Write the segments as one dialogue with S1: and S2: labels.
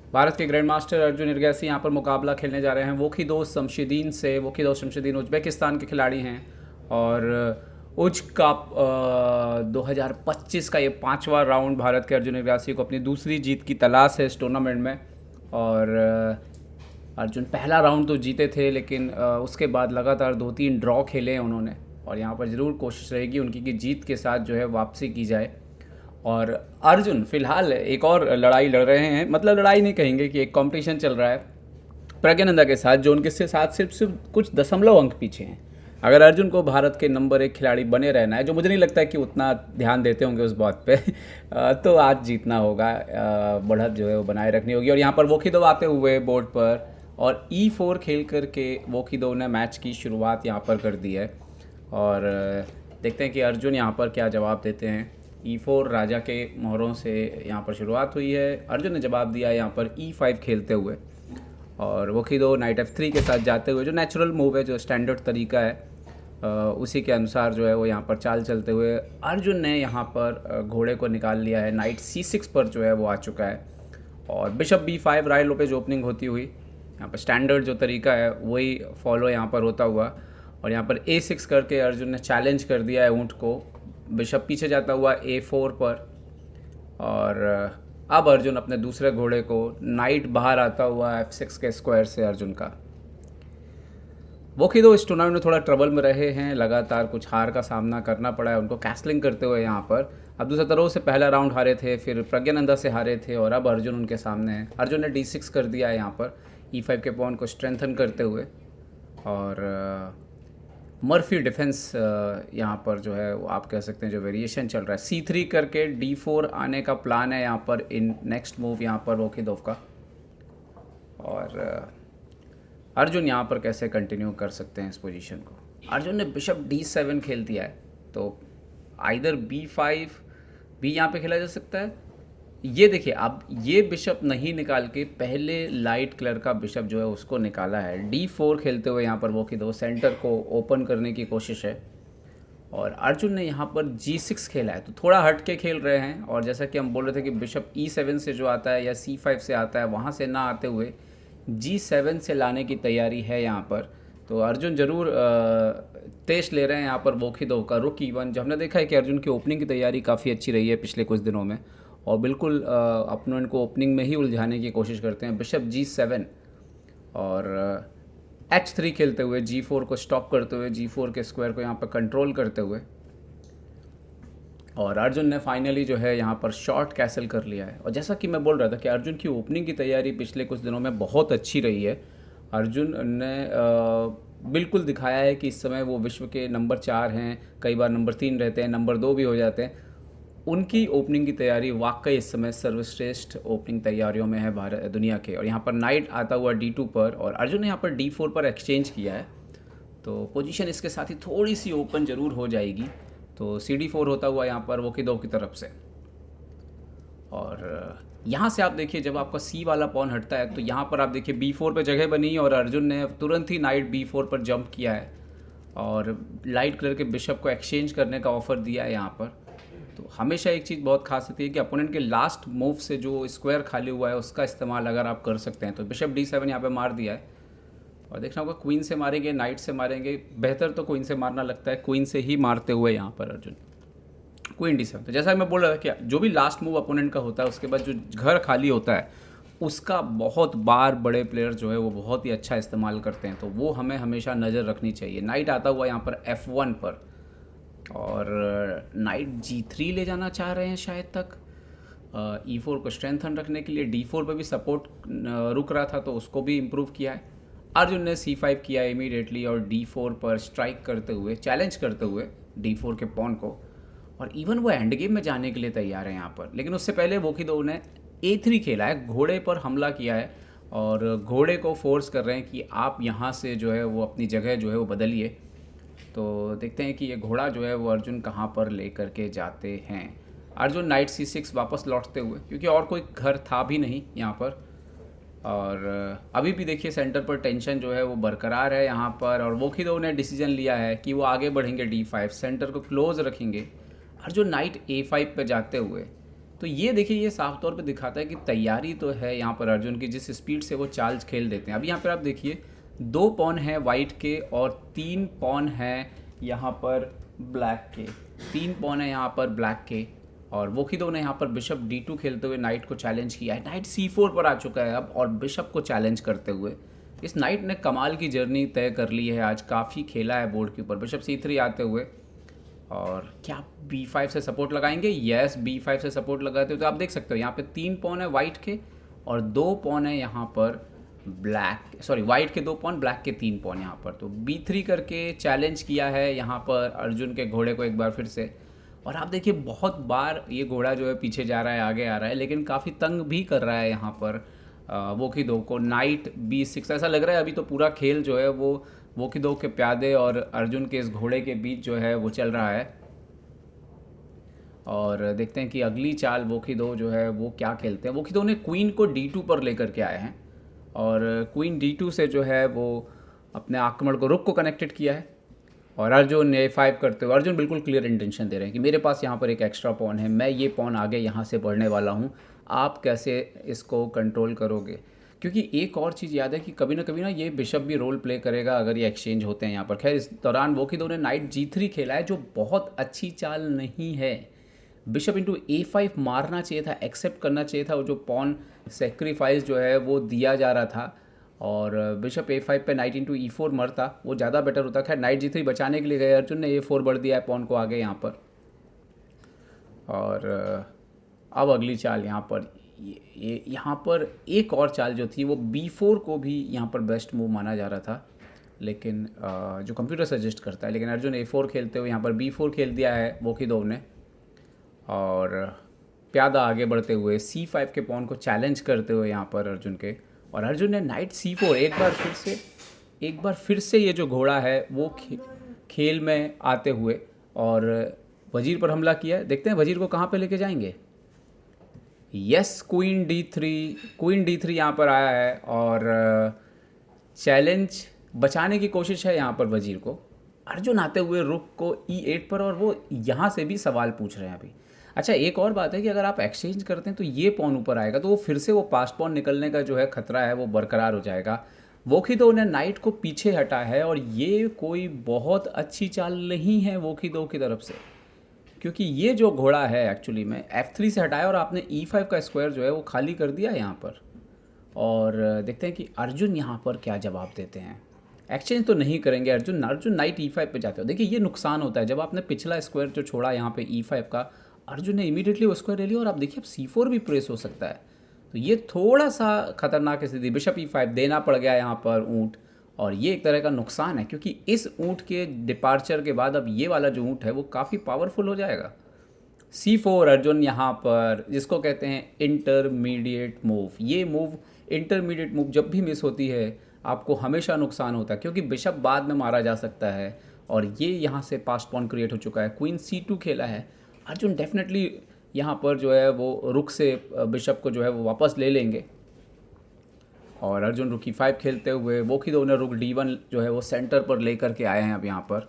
S1: भारत के grand master Arjun इरगैसी यहाँ पर मुकाबला खेलने जा रहे हैं वोखीदोस शमशुद्दीन से। वोखीदोस शमशुद्दीन उज्बेकिस्तान के खिलाड़ी हैं और उज कप 2025 का ये पांचवा राउंड भारत के अर्जुन इरगैसी को अपनी दूसरी जीत की तलाश है इस टूर्नामेंट में। और अर्जुन पहला राउंड तो जीते थे, लेकिन उसके बाद लगातार 2-3 ड्रॉ खेले हैं उन्होंने। और यहाँ पर ज़रूर कोशिश रहेगी उनकी कि जीत के साथ जो है वापसी की जाए। और अर्जुन फ़िलहाल एक और लड़ाई लड़ रहे हैं, मतलब लड़ाई नहीं कहेंगे कि एक कंपटीशन चल रहा है प्रज्ञानंदा के साथ, जो उनके से साथ सिर्फ कुछ दशमलव अंक पीछे हैं। अगर अर्जुन को भारत के नंबर 1 खिलाड़ी बने रहना है, जो मुझे नहीं लगता है कि उतना ध्यान देते होंगे उस बात पे तो आज जीतना होगा, बढ़त जो है वो बनाए रखनी होगी। और यहाँ पर वोखीदो आते हुए बोर्ड पर और E4 खेल करके वोखीदो ने मैच की शुरुआत यहाँ पर कर दी है। और देखते हैं कि अर्जुन यहाँ पर क्या जवाब देते हैं। E4 राजा के मोहरों से यहाँ पर शुरुआत हुई है। अर्जुन ने जवाब दिया यहाँ पर E5 खेलते हुए, और वोखीदो नाइट F3 के साथ जाते हुए, जो नेचुरल मूव है, जो स्टैंडर्ड तरीका है, उसी के अनुसार जो है वो यहाँ पर चाल चलते हुए अर्जुन ने यहाँ पर घोड़े को निकाल लिया है। नाइट C6 पर जो है वो आ चुका है और बिशप B5 राय लोपेज ओपनिंग होती हुई यहाँ पर स्टैंडर्ड जो तरीका है वही फॉलो यहाँ पर होता हुआ। और यहाँ पर A6 करके अर्जुन ने चैलेंज कर दिया है ऊँट को। बिशप पीछे जाता हुआ A4 पर, और अब अर्जुन अपने दूसरे घोड़े को नाइट बाहर आता हुआ F6 के स्क्वायर से अर्जुन का। वोखीदो इस टूर्नामेंट में थोड़ा ट्रबल में रहे हैं, लगातार कुछ हार का सामना करना पड़ा है उनको कैसलिंग करते हुए यहाँ पर। अब्दू सत्तारों से पहला राउंड हारे थे, फिर प्रज्ञानंदा से हारे थे, और अब अर्जुन उनके सामने है। अर्जुन ने D6 कर दिया है यहाँ पर E5 के पॉन को स्ट्रेंथन करते हुए। और मर्फी डिफेंस यहाँ पर जो है वो आप कह सकते हैं जो वेरिएशन चल रहा है, C3 करके D4 आने का प्लान है यहाँ पर इन नेक्स्ट मूव यहाँ पर वोखीदोव का। और अर्जुन यहाँ पर कैसे कंटिन्यू कर सकते हैं इस पोजीशन को। अर्जुन ने बिशप D7 खेल दिया है, तो आइदर B5 भी यहाँ पे खेला जा सकता है। ये देखिए, अब ये बिशप नहीं निकाल के पहले लाइट कलर का बिशप जो है उसको निकाला है। D4 खेलते हुए यहाँ पर वोखीदो सेंटर को ओपन करने की कोशिश है। और अर्जुन ने यहाँ पर G6 खेला है, तो थोड़ा हट के खेल रहे हैं। और जैसा कि हम बोल रहे थे कि बिशप E7 से जो आता है या C5 से आता है, वहाँ से ना आते हुए G7 से लाने की तैयारी है यहाँ पर। तो अर्जुन ज़रूर तेज ले रहे हैं यहाँ पर वोखीदो का रुक E1। जो हमने देखा है कि अर्जुन की ओपनिंग की तैयारी काफ़ी अच्छी रही है पिछले कुछ दिनों में, और बिल्कुल अपोनेंट को ओपनिंग में ही उलझाने की कोशिश करते हैं। बिशप G7 और H3 खेलते हुए G4 को स्टॉप करते हुए, G4 के स्क्वायर को यहाँ पर कंट्रोल करते हुए। और अर्जुन ने फाइनली जो है यहाँ पर शॉर्ट कैसल कर लिया है। और जैसा कि मैं बोल रहा था कि अर्जुन की ओपनिंग की तैयारी पिछले कुछ दिनों में बहुत अच्छी रही है। अर्जुन ने बिल्कुल दिखाया है कि इस समय वो विश्व के नंबर 4 हैं, कई बार नंबर 3 रहते हैं, नंबर 2 भी हो जाते हैं। उनकी ओपनिंग की तैयारी वाकई इस समय सर्वश्रेष्ठ ओपनिंग तैयारियों में है भारत दुनिया के। और यहाँ पर नाइट आता हुआ D2 पर, और अर्जुन ने यहाँ पर D4 पर एक्सचेंज किया है, तो पोजीशन इसके साथ ही थोड़ी सी ओपन ज़रूर हो जाएगी। तो CD4 होता हुआ यहाँ पर वोखीदोव की तरफ से। और यहाँ से आप देखिए, जब आपका C वाला पॉन हटता है तो यहाँ पर आप देखिए B4 पे जगह बनी, और अर्जुन ने तुरंत ही नाइट B4 पर जंप किया है और लाइट कलर के बिशप को एक्सचेंज करने का ऑफ़र दिया है यहाँ पर। तो हमेशा एक चीज़ बहुत खास होती है कि अपोनेंट के लास्ट मूव से जो स्क्वायर खाली हुआ है उसका इस्तेमाल अगर आप कर सकते हैं। तो बिशप D7 यहाँ पे मार दिया है, और देखना होगा क्वीन से मारेंगे, नाइट से मारेंगे, बेहतर तो क्वीन से मारना लगता है। क्वीन से ही मारते हुए यहाँ पर अर्जुन क्वीन D7। तो जैसा मैं बोल रहा था कि जो भी लास्ट मूव अपोनेंट का होता है उसके बाद जो घर खाली होता है उसका बहुत बार बड़े प्लेयर जो है वो बहुत ही अच्छा इस्तेमाल करते हैं, तो वो हमें हमेशा नज़र रखनी चाहिए। नाइट आता हुआ यहाँ पर F1 पर, और नाइट G3 ले जाना चाह रहे हैं शायद तक, E4 को स्ट्रेंथन रखने के लिए। D4 पे भी सपोर्ट रुक रहा था तो उसको भी इम्प्रूव किया है। अर्जुन ने C5 किया इमीडिएटली, और D4 पर स्ट्राइक करते हुए, चैलेंज करते हुए D4 के पॉन को। और इवन वो एंड गेम में जाने के लिए तैयार है यहाँ पर, लेकिन उससे पहले वोखीदोव ने A3 खेला है, घोड़े पर हमला किया है, और घोड़े को फोर्स कर रहे हैं कि आप यहाँ से जो है वो अपनी जगह जो है वो बदलिए। तो देखते हैं कि ये घोड़ा जो है वो अर्जुन कहाँ पर ले करके जाते हैं। अर्जुन नाइट C6 वापस लौटते हुए, क्योंकि और कोई घर था भी नहीं यहाँ पर। और अभी भी देखिए सेंटर पर टेंशन जो है वो बरकरार है यहाँ पर, और वोखीदोव ने डिसीजन लिया है कि वो आगे बढ़ेंगे D5, सेंटर को क्लोज रखेंगे। अर्जुन नाइट A5 पे जाते हुए तो ये देखिए, ये साफ तौर पे दिखाता है कि तैयारी तो है यहाँ पर अर्जुन की, जिस स्पीड से वो चाल खेल देते हैं। अब यहाँ पर आप देखिए 2 पॉन हैं वाइट के और 3 पॉन हैं यहाँ पर ब्लैक के। 3 पॉन है यहाँ पर ब्लैक के, और वोकिदो ने यहाँ पर बिशप D2 खेलते हुए नाइट को चैलेंज किया है। नाइट C4 पर आ चुका है अब, और बिशप को चैलेंज करते हुए इस नाइट ने कमाल की जर्नी तय कर ली है। आज काफ़ी खेला है बोर्ड के ऊपर। बिशप C3 आते हुए, और क्या B5 से सपोर्ट लगाएंगे? यस, B5 से सपोर्ट लगाते हो तो आप देख सकते हो यहाँ पे 3 पॉन है वाइट के और 2 पॉन है यहाँ पर ब्लैक, सॉरी वाइट के 2 पॉन, ब्लैक के 3 पॉन यहाँ पर। तो B3 करके चैलेंज किया है यहाँ पर अर्जुन के घोड़े को एक बार फिर से। और आप देखिए बहुत बार ये घोड़ा जो है पीछे जा रहा है, आगे आ रहा है, लेकिन काफ़ी तंग भी कर रहा है यहाँ पर वोकिदो को। नाइट B6, ऐसा लग रहा है अभी तो पूरा खेल जो है वो वोकिदो के प्यादे और अर्जुन के इस घोड़े के बीच जो है वो चल रहा है। और देखते हैं कि अगली चाल वोकिदो जो है वो क्या खेलते हैं। वोकिदो ने क्वीन को D2 पर लेकर के आए हैं, और क्वीन D2 से जो है वो अपने आक्रमण को, रुक को कनेक्टेड किया है। और अर्जुन A5 करते हुए, अर्जुन बिल्कुल क्लियर इंटेंशन दे रहे हैं कि मेरे पास यहाँ पर एक एक्स्ट्रा पॉन है, मैं ये पॉन आगे यहाँ से बढ़ने वाला हूँ, आप कैसे इसको कंट्रोल करोगे। क्योंकि एक और चीज़ याद है कि कभी ना ये बिशप भी रोल प्ले करेगा अगर ये एक्सचेंज होते हैं यहाँ पर। खैर इस दौरान वोकिदो ने नाइट G3 खेला है, जो बहुत अच्छी चाल नहीं है। बिशप इंटू A5 मारना चाहिए था, एक्सेप्ट करना चाहिए था, वो जो पॉन सेक्रीफाइस जो है वो दिया जा रहा था। और बिशप A5 पे नाइट इंटू E4 मरता, वो ज़्यादा बेटर होता। खैर नाइट G3 बचाने के लिए गए अर्जुन ने, A4 बढ़ दिया है पॉन को आगे यहाँ पर। और अब अगली चाल यहाँ पर, ये यहाँ पर एक और चाल जो थी वो B4 को भी यहाँ पर बेस्ट मूव माना जा रहा था, लेकिन जो कंप्यूटर सजेस्ट करता है। लेकिन अर्जुन A4 खेलते हुए यहाँ पर B4 खेल दिया है वोकिदो ने, और प्यादा आगे बढ़ते हुए C5 के पॉन को चैलेंज करते हुए यहाँ पर अर्जुन के। और अर्जुन ने नाइट C4 एक बार फिर से ये जो घोड़ा है वो खेल में आते हुए और वजीर पर हमला किया है। देखते हैं वजीर को कहाँ पे लेके जाएंगे। यस, क्वीन D3 यहाँ पर आया है, और चैलेंज बचाने की कोशिश है यहाँ पर वजीर को। अर्जुन आते हुए रुक को E8 पर, और वो यहाँ से भी सवाल पूछ रहे हैं अभी। अच्छा, एक और बात है कि अगर आप एक्सचेंज करते हैं तो ये पॉन ऊपर आएगा, तो वो फिर से वो पास पॉन निकलने का जो है खतरा है वो बरकरार हो जाएगा। वोकिदो ने नाइट को पीछे हटा है, और ये कोई बहुत अच्छी चाल नहीं है वोकिदो की तरफ से, क्योंकि ये जो घोड़ा है एक्चुअली में F3 से हटाया और आपने E5 का स्क्वायर जो है वो खाली कर दिया यहाँ पर। और देखते हैं कि अर्जुन यहाँ पर क्या जवाब देते हैं। एक्सचेंज तो नहीं करेंगे अर्जुन नाइट E5 पे जाते हो। देखिए ये नुकसान होता है जब आपने पिछला स्क्वायर जो छोड़ा यहाँ पे E5 का, अर्जुन ने इमीडिएटली वो स्क्वायर ले लिया, और आप देखिए अब C4 भी प्रेस हो सकता है। तो ये थोड़ा सा खतरनाक स्थिति, बिशप E5 देना पड़ गया यहाँ पर ऊँट, और ये एक तरह का नुकसान है, क्योंकि इस ऊँट के डिपार्चर के बाद अब ये वाला जो ऊँट है वो काफ़ी पावरफुल हो जाएगा। C4 अर्जुन यहाँ पर, जिसको कहते हैं इंटरमीडिएट मूव। ये मूव, इंटरमीडिएट मूव जब भी मिस होती है आपको हमेशा नुकसान होता है, क्योंकि बिशप बाद में मारा जा सकता है, और ये यहाँ से पास पॉन क्रिएट हो चुका है। क्वीन C2 खेला है अर्जुन, डेफिनेटली यहाँ पर जो है वो रुक से बिशप को जो है वो वापस ले लेंगे। और अर्जुन रुक E5 खेलते हुए, वोकिदो ने रुक D1 जो है वो सेंटर पर लेकर के आए हैं अब यहाँ पर।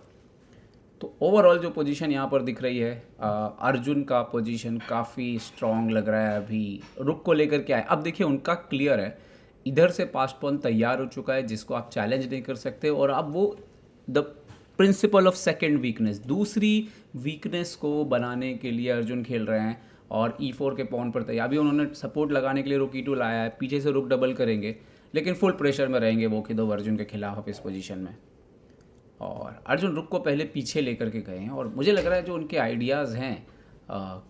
S1: तो ओवरऑल जो पोजीशन यहाँ पर दिख रही है, अर्जुन का पोजीशन काफ़ी स्ट्रॉन्ग लग रहा है। अभी रुक को लेकर के आए, अब देखिए उनका क्लियर है, इधर से पास पॉन तैयार हो चुका है जिसको आप चैलेंज नहीं कर सकते, और अब वो the principle of second weakness, दूसरी वीकनेस को बनाने के लिए अर्जुन खेल रहे हैं। और E4 के पॉन पर तैयार, अभी उन्होंने सपोर्ट लगाने के लिए रुक E2 लाया है, पीछे से रुक डबल करेंगे, लेकिन फुल प्रेशर में रहेंगे वोकिदो अर्जुन के खिलाफ इस पोजीशन में। और अर्जुन रुक को पहले पीछे लेकर के गए हैं, और मुझे लग रहा है जो उनके आइडियाज़ हैं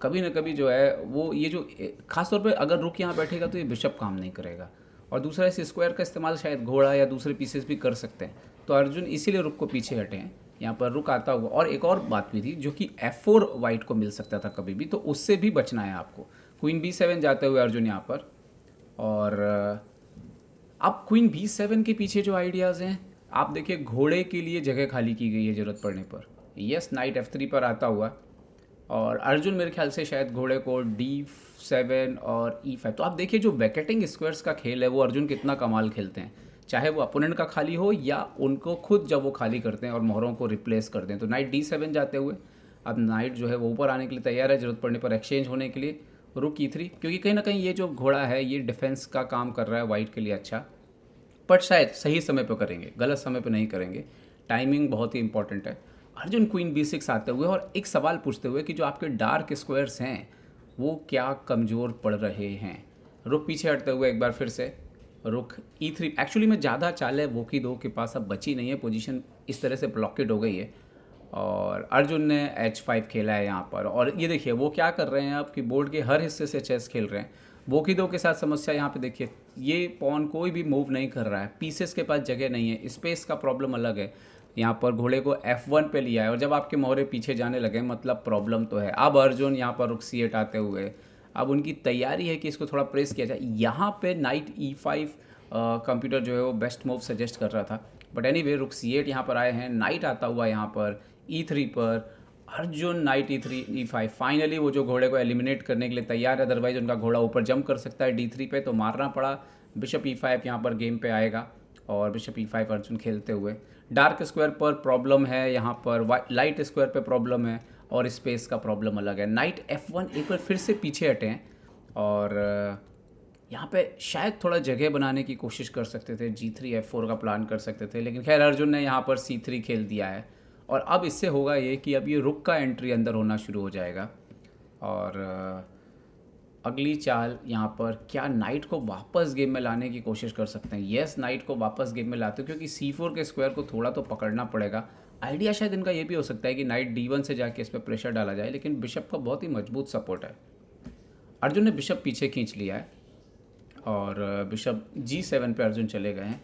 S1: कभी ना कभी जो है वो, ये जो खासतौर पे अगर रुक यहाँ बैठेगा तो ये बिशप काम नहीं करेगा, और दूसरा इस स्क्वायर का इस्तेमाल शायद घोड़ा या दूसरे पीसेस भी कर सकते हैं। तो अर्जुन इसीलिए रुक को पीछे हटे हैं, यहाँ पर रुक आता हुआ। और एक और बात भी थी जो कि F4 वाइट को मिल सकता था कभी भी, तो उससे भी बचना है आपको। क्वीन B7 जाते हुए अर्जुन यहाँ पर, और अब क्वीन B7 के पीछे जो आइडियाज़ हैं आप देखिए, घोड़े के लिए जगह खाली की गई है ज़रूरत पड़ने पर। यस, नाइट F3 पर आता हुआ, और अर्जुन मेरे ख्याल से शायद घोड़े को D7 और E5। तो आप देखिए जो वैकेटिंग स्क्वायर्स का खेल है वो अर्जुन कितना कमाल खेलते हैं, चाहे वो अपोनेंट का खाली हो या उनको खुद जब वो खाली करते हैं और मोहरों को रिप्लेस करते हैं। तो नाइट D7 जाते हुए अब नाइट जो है वो ऊपर आने के लिए तैयार है ज़रूरत पड़ने पर एक्सचेंज होने के लिए। रुक E3, क्योंकि कहीं ना कहीं ये जो घोड़ा है ये डिफेंस का काम कर रहा है वाइट के लिए अच्छा, बट शायद सही समय पर करेंगे, गलत समय पर नहीं करेंगे। टाइमिंग बहुत ही इंपॉर्टेंट है। अर्जुन क्वीन B6 आते हुए और एक सवाल पूछते हुए कि जो आपके डार्क स्क्वायर्स हैं वो क्या कमज़ोर पड़ रहे हैं। रुक पीछे हटते हुए एक बार फिर से रुक E3, एक्चुअली में ज़्यादा चाल है वो की दो के पास अब बची नहीं है, पोजीशन इस तरह से ब्लॉकेड हो गई है। और अर्जुन ने H5 खेला है यहाँ पर, और ये देखिए वो क्या कर रहे हैं अब कि बोर्ड के हर हिस्से से चेस खेल रहे हैं। वो की दो के साथ समस्या यहाँ पे देखिए, ये पॉन कोई भी मूव नहीं कर रहा है, पीसेस के पास जगह नहीं है, स्पेस का प्रॉब्लम अलग है। यहाँ पर घोड़े को F1 पे लिया है, और जब आपके मोहरे पीछे जाने लगे मतलब प्रॉब्लम तो है। अब अर्जुन यहाँ पर रुक C8 आते हुए अब उनकी तैयारी है कि इसको थोड़ा प्रेस किया जाए। यहाँ पे नाइट E5 कंप्यूटर जो है वो बेस्ट मूव सजेस्ट कर रहा था, बट एनीवे रुक C8 यहाँ पर आए हैं, नाइट आता हुआ यहाँ पर E3 पर। Arjun night E3 E5, finally वो जो घोड़े को एलिमिनेट करने के लिए तैयार है, अदरवाइज उनका घोड़ा ऊपर जंप कर सकता है D3 पे, तो मारना पड़ा। बिशप E5 यहाँ पर गेम पे आएगा और बिशप E5 अर्जुन खेलते हुए। डार्क स्क्वायर पर प्रॉब्लम है यहाँ पर, लाइट स्क्वायर पे प्रॉब्लम है, और स्पेस का प्रॉब्लम अलग है। नाइट F1 एक बार फिर से पीछे हटे हैं, और यहाँ पे शायद थोड़ा जगह बनाने की कोशिश कर सकते थे, G3 F4 का प्लान कर सकते थे, लेकिन खैर अर्जुन ने यहाँ पर C3 खेल दिया है। और अब इससे होगा ये कि अब ये रुक का एंट्री अंदर होना शुरू हो जाएगा। और अगली चाल यहाँ पर क्या नाइट को वापस गेम में लाने की कोशिश कर सकते हैं। यस, नाइट को वापस गेम में लाते हो, क्योंकि C4 के स्क्वायर को थोड़ा तो पकड़ना पड़ेगा। आइडिया शायद इनका ये भी हो सकता है कि नाइट D1 से जाके इस पर प्रेशर डाला जाए, लेकिन बिशप का बहुत ही मजबूत सपोर्ट है। अर्जुन ने बिशप पीछे खींच लिया है और बिशप G7 पे अर्जुन चले गए हैं।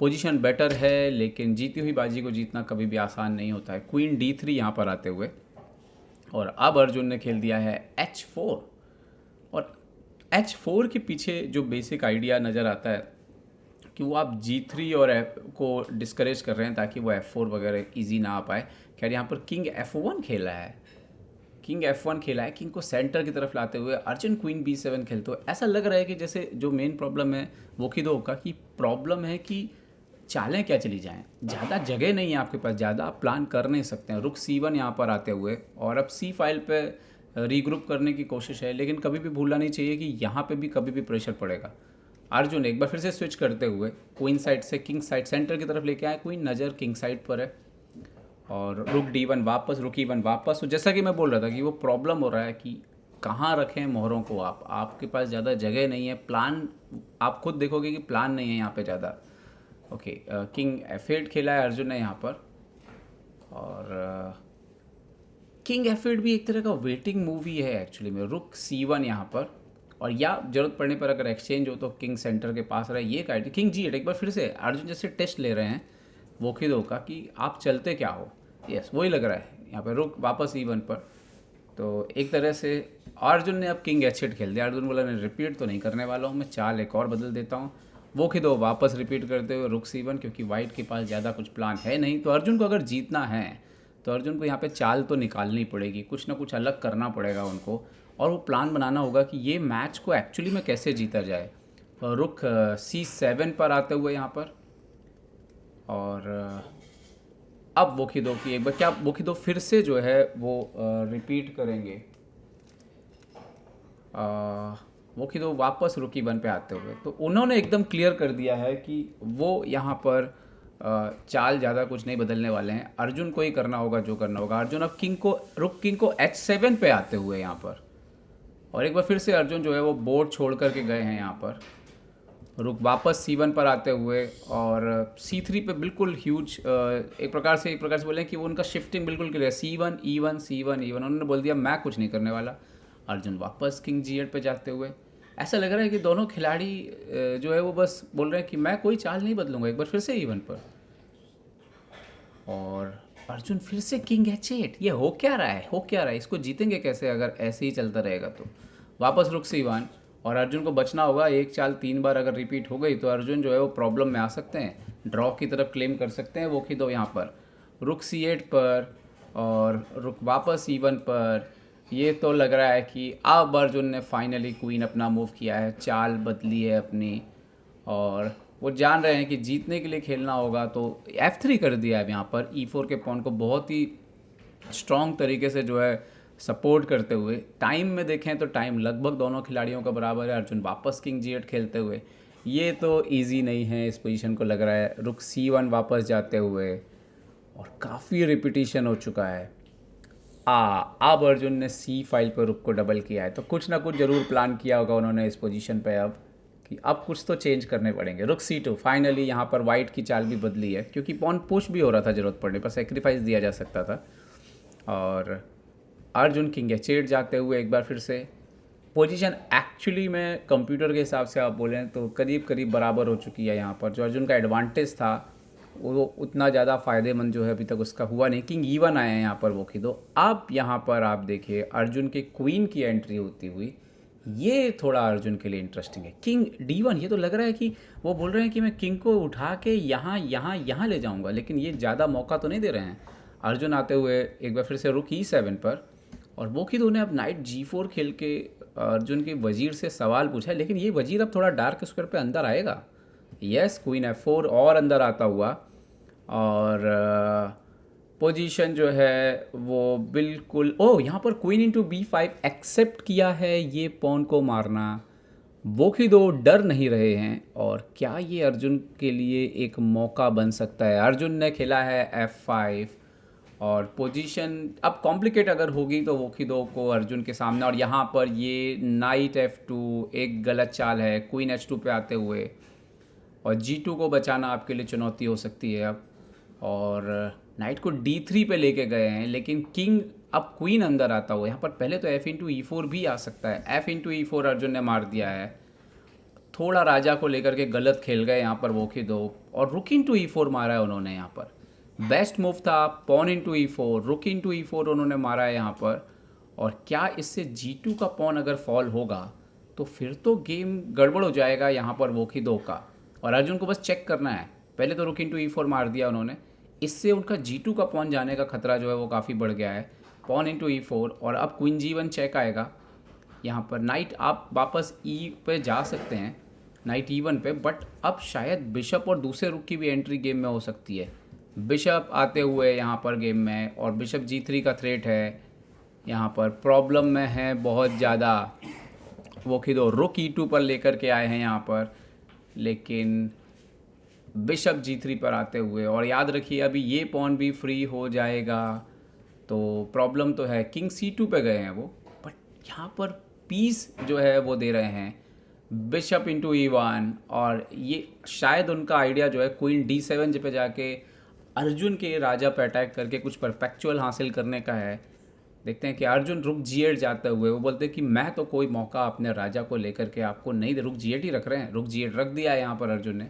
S1: पोजीशन बेटर है, लेकिन जीती हुई बाजी को जीतना कभी भी आसान नहीं होता है। क्वीन D3 यहाँ पर आते हुए, और अब अर्जुन ने खेल दिया है H4। और H4 के पीछे जो बेसिक आइडिया नज़र आता है कि वो आप G3 और F को डिस्करेज कर रहे हैं ताकि वो F4 वगैरह इजी ना आ पाए। खैर यहाँ पर किंग F1 खेला है, किंग को सेंटर की तरफ लाते हुए अर्जुन क्वीन B7 खेलते हुए। ऐसा लग रहा है कि जैसे जो मेन प्रॉब्लम है वो की दो का कि प्रॉब्लम है कि चालें क्या चली जाएं, ज़्यादा जगह नहीं है आपके पास, ज़्यादा आप प्लान कर नहीं सकते हैं। रुक C1 यहाँ पर आते हुए, और अब C फाइल पे रीग्रुप करने की कोशिश है, लेकिन कभी भी भूलना नहीं चाहिए कि यहाँ पे भी कभी भी प्रेशर पड़ेगा। अर्जुन एक बार फिर से स्विच करते हुए क्वीन साइड से किंग साइड सेंटर की तरफ लेके आए, क्वीन नज़र किंग साइड पर है, और रुक D1 वापस, रुक E1 वापस। तो जैसा कि मैं बोल रहा था कि वो प्रॉब्लम हो रहा है कि कहाँ रखें मोहरों को, आपके पास ज़्यादा जगह नहीं है, प्लान आप खुद देखोगे कि प्लान नहीं है यहाँ पे ज़्यादा। ओके, किंग F8 खेला है अर्जुन ने यहाँ पर, और किंग F8 भी एक तरह का वेटिंग मूव ही है एक्चुअली में। रुक C1 यहाँ पर, और या ज़रूरत पड़ने पर अगर एक्सचेंज हो तो किंग सेंटर के पास रहे, ये काइड। किंग G8 एक बार फिर से अर्जुन जैसे टेस्ट ले रहे हैं वो की दो का कि आप चलते क्या हो। यस, वही लग रहा है यहाँ पर। रुक वापस E1 पर, तो एक तरह से अर्जुन ने अब किंग H8 खेल दिया। अर्जुन बोला मैं रिपीट तो नहीं करने वाला हूँ, मैं चाल एक और बदल देता हूँ। वो की दो वापस रिपीट करते हुए रुक C1, क्योंकि वाइट के पास ज़्यादा कुछ प्लान है नहीं। तो अर्जुन को अगर जीतना है तो अर्जुन को यहाँ पे चाल तो निकालनी पड़ेगी, कुछ ना कुछ अलग करना पड़ेगा उनको, और वो प्लान बनाना होगा कि ये मैच को एक्चुअली में कैसे जीता जाए। रुक C7 पर आते हुए यहाँ पर, और अब वो की दो की एक बार क्या वो की दो फिर से जो है वो रिपीट करेंगे। वो की दो वापस रुक E1 पे आते हुए, तो उन्होंने एकदम क्लियर कर दिया है कि वो यहाँ पर चाल ज़्यादा कुछ नहीं बदलने वाले हैं। अर्जुन को ही करना होगा जो करना होगा। अर्जुन अब किंग को H7 पे आते हुए यहाँ पर, और एक बार फिर से अर्जुन जो है वो बोर्ड छोड़ करके गए हैं यहाँ पर। रुक वापस C1 पर आते हुए, और C3 पे बिल्कुल ह्यूज एक प्रकार से बोलें कि वो उनका शिफ्टिंग बिल्कुल क्लियर है। C1 E1 C1 E1, उन्होंने बोल दिया मैं कुछ नहीं करने वाला। अर्जुन वापस किंग G8 पे जाते हुए, ऐसा लग रहा है कि दोनों खिलाड़ी जो है वो बस बोल रहे हैं कि मैं कोई चाल नहीं बदलूंगा। एक बार फिर से E1 पर, और अर्जुन फिर से किंग H8। ये हो क्या रहा है, इसको जीतेंगे कैसे अगर ऐसे ही चलता रहेगा तो। वापस रुक C1, और अर्जुन को बचना होगा। एक चाल 3 बार अगर रिपीट हो गई तो अर्जुन जो है वो प्रॉब्लम में आ सकते हैं, ड्रॉ की तरफ क्लेम कर सकते हैं। वो की दो यहाँ पर रुक C8 पर, और रुक वापस E1 पर। ये तो लग रहा है कि अब अर्जुन ने फाइनली क्वीन अपना मूव किया है, चाल बदली है अपनी, और वो जान रहे हैं कि जीतने के लिए खेलना होगा, तो F3 कर दिया है यहाँ पर। E4 के पॉन को बहुत ही स्ट्रॉन्ग तरीके से जो है सपोर्ट करते हुए। टाइम में देखें तो टाइम लगभग दोनों खिलाड़ियों का बराबर है। अर्जुन वापस किंग जी8 खेलते हुए, ये तो इजी नहीं है इस पोजीशन को, लग रहा है। रुक C1 वापस जाते हुए, और काफ़ी रिपीटिशन हो चुका है। अब अर्जुन ने C5 पर रुक को डबल किया है, तो कुछ ना कुछ ज़रूर प्लान किया होगा उन्होंने इस पोजीशन पे अब, कि अब कुछ तो चेंज करने पड़ेंगे। रुक C2, फाइनली यहाँ पर वाइट की चाल भी बदली है, क्योंकि पॉन पुश भी हो रहा था ज़रूरत पड़ने पर, सेक्रीफाइस दिया जा सकता था। और अर्जुन किंग H8 जाते हुए एक बार फिर से पोजीशन एक्चुअली में कंप्यूटर के हिसाब से आप बोलें तो करीब करीब बराबर हो चुकी है। यहाँ पर जो अर्जुन का एडवांटेज था वो उतना ज़्यादा फ़ायदेमंद जो है अभी तक उसका हुआ नहीं। किंग E1 आया है यहाँ पर वो खिदो। अब यहाँ पर आप देखिए अर्जुन के क्वीन की एंट्री होती हुई, ये थोड़ा अर्जुन के लिए इंटरेस्टिंग है। किंग D1, ये तो लग रहा है कि वो बोल रहे हैं कि मैं किंग को उठा के यहाँ यहाँ यहाँ ले जाऊँगा, लेकिन ये ज़्यादा मौका तो नहीं दे रहे हैं। अर्जुन आते हुए एक बार फिर से रुक E7 पर, और वो खिदो ने अब नाइट G4 खेल के अर्जुन के वजीर से सवाल पूछा है, लेकिन ये वजीर अब थोड़ा डार्क स्क्वायर पे अंदर आएगा। यस, क्वीन F4 और अंदर आता हुआ, और पोजीशन जो है वो बिल्कुल, यहाँ पर क्वीन इंटू B5 एक्सेप्ट किया है ये पॉन को मारना। वो ही दो डर नहीं रहे हैं, और क्या ये अर्जुन के लिए एक मौका बन सकता है। अर्जुन ने खेला है F5, और पोजीशन अब कॉम्प्लिकेट अगर होगी तो वो खिदो को अर्जुन के सामने, और यहाँ पर ये नाइट F2 एक गलत चाल है क्वीन H2 पे आते हुए, और G2 को बचाना आपके लिए चुनौती हो सकती है अब। और नाइट को D3 पे लेके गए हैं, लेकिन किंग अब क्वीन अंदर आता हुआ, यहाँ पर पहले तो F इंटू E4 भी आ सकता है। F इंटू E4 अर्जुन ने मार दिया है। थोड़ा राजा को लेकर के गलत खेल गए यहाँ पर वो खिदो, और रुक इंटू E4 मारा है उन्होंने यहाँ पर। बेस्ट मूव था pawn into E4, rook into E4 उन्होंने मारा है यहाँ पर। और क्या इससे G2 का पॉन अगर फॉल होगा तो फिर तो गेम गड़बड़ हो जाएगा यहाँ पर वो खिदो का, और अर्जुन को बस चेक करना है। पहले तो रुक इंटू E4 मार दिया उन्होंने, इससे उनका G2 का पॉन जाने का खतरा जो है वो काफ़ी बढ़ गया है। पॉन इंटू E4, और अब क्वीन G1 चेक आएगा यहाँ पर। नाइट आप वापस E पे जा सकते हैं, नाइट E1 पे, बट अब शायद बिशप और दूसरे रुक की भी एंट्री गेम में हो सकती है। बिशप आते हुए यहाँ पर गेम में, और बिशप G3 का थ्रेट है यहाँ पर, प्रॉब्लम में है बहुत ज़्यादा। वो खिदो रुक E2 पर लेकर के आए हैं यहाँ पर, लेकिन बिशप G3 पर आते हुए, और याद रखिए अभी ये पॉन भी फ्री हो जाएगा, तो प्रॉब्लम तो है। किंग C2 पे गए हैं वो, बट यहाँ पर पीस जो है वो दे रहे हैं बिशप इंटू E1, और ये शायद उनका आइडिया जो है क्वीन D7 पे जाके अर्जुन के राजा पे अटैक करके कुछ परफेक्चुअल हासिल करने का है। देखते हैं कि अर्जुन रुक G8 जाते हुए, वो बोलते हैं कि मैं तो कोई मौका अपने राजा को लेकर के आपको नहीं दे, रुक G8 ही रख रहे हैं। रुक G8 रख दिया है यहाँ पर अर्जुन ने।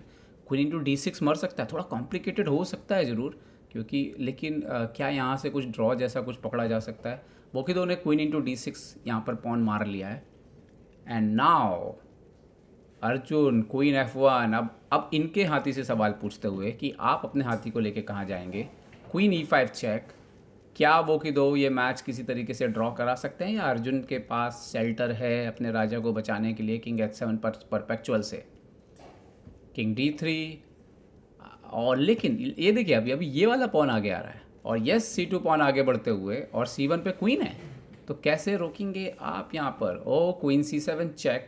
S1: क्वीन इंटू D6 मर सकता है, थोड़ा कॉम्प्लिकेटेड हो सकता है ज़रूर, क्योंकि लेकिन क्या यहाँ से कुछ ड्रॉ जैसा कुछ पकड़ा जा सकता है। बोकिदो ने क्वीन इंटू D6 यहाँ पर पॉन मार लिया है। And now Arjun queen F1, अब इनके हाथी से सवाल पूछते हुए कि आप अपने हाथी को लेके कहाँ जाएंगे। क्वीन E5 चेक, क्या वो कि दो ये मैच किसी तरीके से ड्रॉ करा सकते हैं, या अर्जुन के पास शेल्टर है अपने राजा को बचाने के लिए किंग H7 पर परपेक्चुअल से। किंग D3, और लेकिन ये देखिए अभी अभी ये वाला पॉन आगे आ रहा है, और यस C2 पॉन आगे बढ़ते हुए, और C1 पे क्वीन है, तो कैसे रोकेंगे आप यहाँ पर। ओ queen C7 check,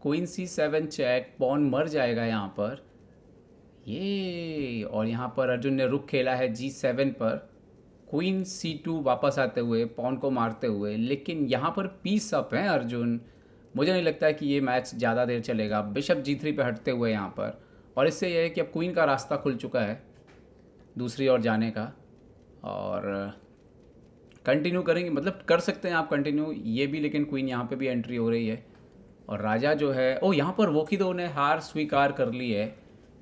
S1: queen C7 check, pawn मर जाएगा यहाँ पर ये। और यहाँ पर अर्जुन ने रुक खेला है G7 पर, क्वीन C2 वापस आते हुए पॉन को मारते हुए, लेकिन यहाँ पर पीस अप है अर्जुन। मुझे नहीं लगता है कि ये मैच ज़्यादा देर चलेगा। बिशप G3 पे हटते हुए यहाँ पर, और इससे यह है कि अब क्वीन का रास्ता खुल चुका है दूसरी ओर जाने का, और कंटिन्यू करेंगे, मतलब कर सकते हैं आप कंटिन्यू ये भी, लेकिन क्वीन यहाँ पे भी एंट्री हो रही है, और राजा जो है यहाँ पर वोकिदो ने हार स्वीकार कर ली है।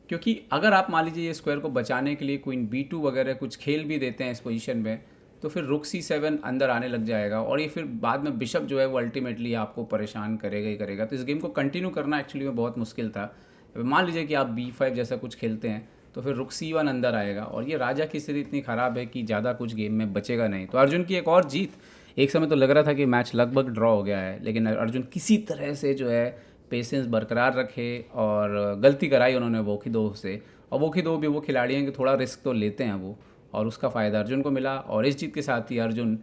S1: क्योंकि अगर आप मान लीजिए ये स्क्वायर को बचाने के लिए क्वीन B2 वगैरह कुछ खेल भी देते हैं इस पोजीशन में, तो फिर रुक C7 अंदर आने लग जाएगा, और ये फिर बाद में बिशप जो है वो अल्टीमेटली आपको परेशान करेगा ही करेगा। तो इस गेम को कंटिन्यू करना एक्चुअली में बहुत मुश्किल था। मान लीजिए कि आप B5 जैसा कुछ खेलते हैं, तो फिर रुक C1 अंदर आएगा, और ये राजा की स्थिति इतनी ख़राब है कि ज़्यादा कुछ गेम में बचेगा नहीं। तो अर्जुन की एक और जीत। एक समय तो लग रहा था कि मैच लगभग ड्रॉ हो गया है, लेकिन अर्जुन किसी तरह से जो है पेशेंस बरकरार रखे, और गलती कराई उन्होंने वोकिदो से। और वोकिदो भी वो खिलाड़ी हैं कि थोड़ा रिस्क तो लेते हैं वो, और उसका फ़ायदा अर्जुन को मिला। और इस जीत के साथ ही अर्जुन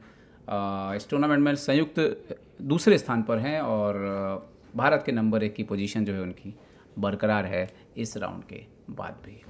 S1: इस टूर्नामेंट में संयुक्त दूसरे स्थान पर हैं और भारत के नंबर 1 की पोजीशन जो है उनकी बरकरार है इस राउंड के बाद भी।